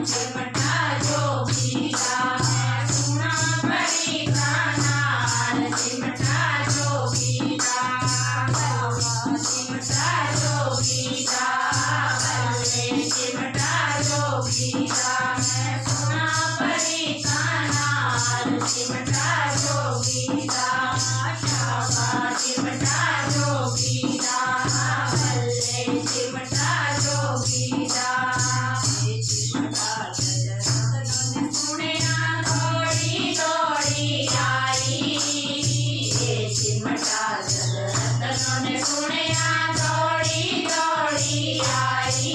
चिमटा जोगीदा सुना परी कानाल चिमटा जोगीदा चिमटा जोगीदा बल्ले चिमटा जोगीदा सुना परी कानाल चिमटा जोगीदा शाबा चिमटा जोगीदा बल्ले चिमटा जोगीदा चिमटा जजरतन सुनिया दौड़ी दौड़ी आई चिमटा जजरतन सुनिया दौड़ी दौड़ी आई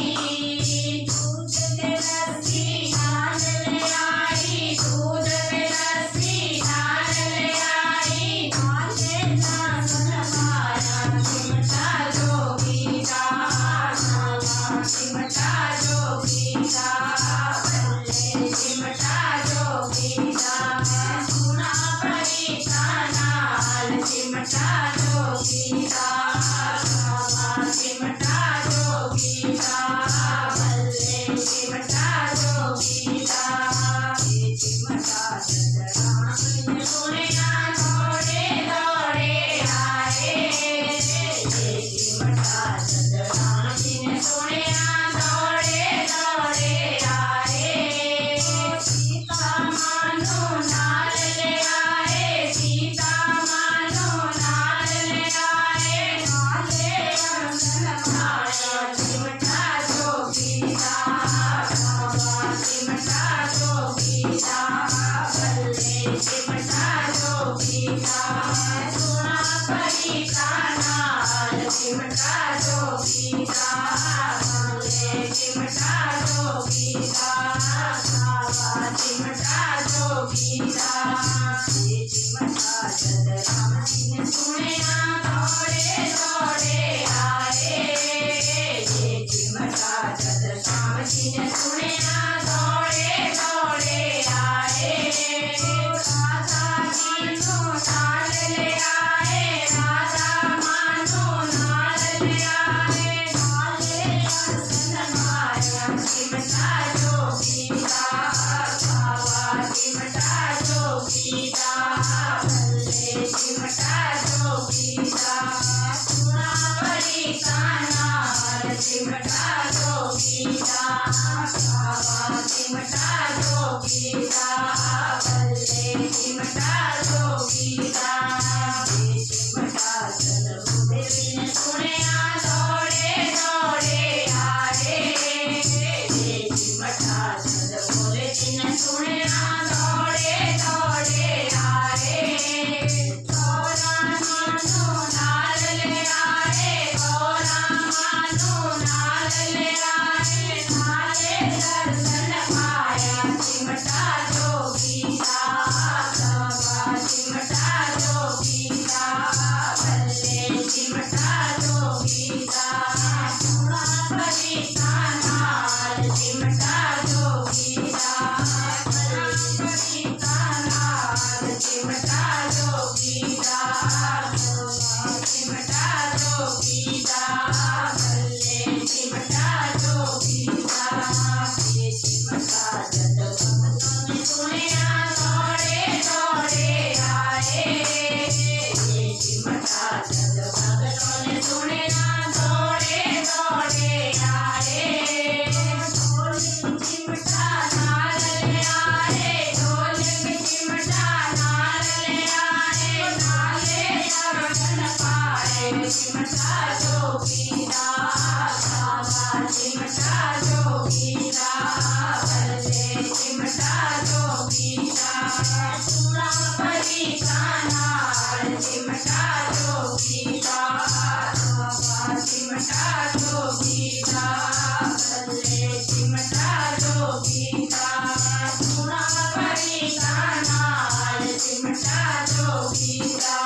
दूध के लस्सी नाल ले आई दूध के लस्सी नाल ले आई नाले नाल माया चिमटा जोगीदा चिमटा जोगीदा बल्ले चिमटा जोगीदा सुना परी कानाल चिमटा जोगीदा चिमटा जोगीदा बल्ले चिमटा जोगीदा चिमटा जजरा सुनिया दौड़े दौड़े आए चिमटा जजरा सुनिया दौड़े दौड़े आए सीता मानो नाल ले आए सीता मानो नाल ले आए नाले अंगन माया चिमटा जोगीदा चिमटा जोगीदा बल्ले चिमटा जोगीदा सुना परी कानाल चिमटा जोगीदा बल्ले चिमटा जोगीदा चिमटा जोगीदा चिमटा जजरा सुनिया दौड़े दौड़े आए चिमटा जजरा सुनिया दौड़े दौड़े आए राधा मानो नाल ले आए राधा मानो नाल ले आए नाले अंगन माया चिमटा जोगीदा चिमटा जोगीदा बल्ले चिमटा जोगीदा सुना परी कानाल चिमटा जोगीदा चिमटा जोगीदा बल्ले चिमटा जोगीदा चिमटा जलबुदे सुनिया दौड़े दौड़े आए चिमटा जलबुदे सुनिया दौड़े दौड़े आए गौरा मानो नाल ले आए गौरा मानो नाल ले आए नाले दर्शन पाया चिमटा जोगीदा चिमटा जोगीदा बल्ले चिमटा जोगीदा सुना परी कानाल चिमटा जोगीदा परी कानाल चिमटा जोगीदा चिमटा जोगीदा बल्ले चिमटा जोगीदा चिमटा जजरतन सुनिया दौड़े दौड़े आए चिमटा जजरतन सुनिया दौड़े दौड़े आए ढोल चिमटा नाल ले आए ढोल चिमटा नाल ले आए नाले अंगन पाए चिमटा जोगीदा चिमटा जोगीदा बल्ले चिमटा जोगीदा सुना परी कानाल चिमटा जोगीदा चिमटा जोगीदा बल्ले चिमटा जोगीदा सुना परी कानाल चिमटा जोगीदा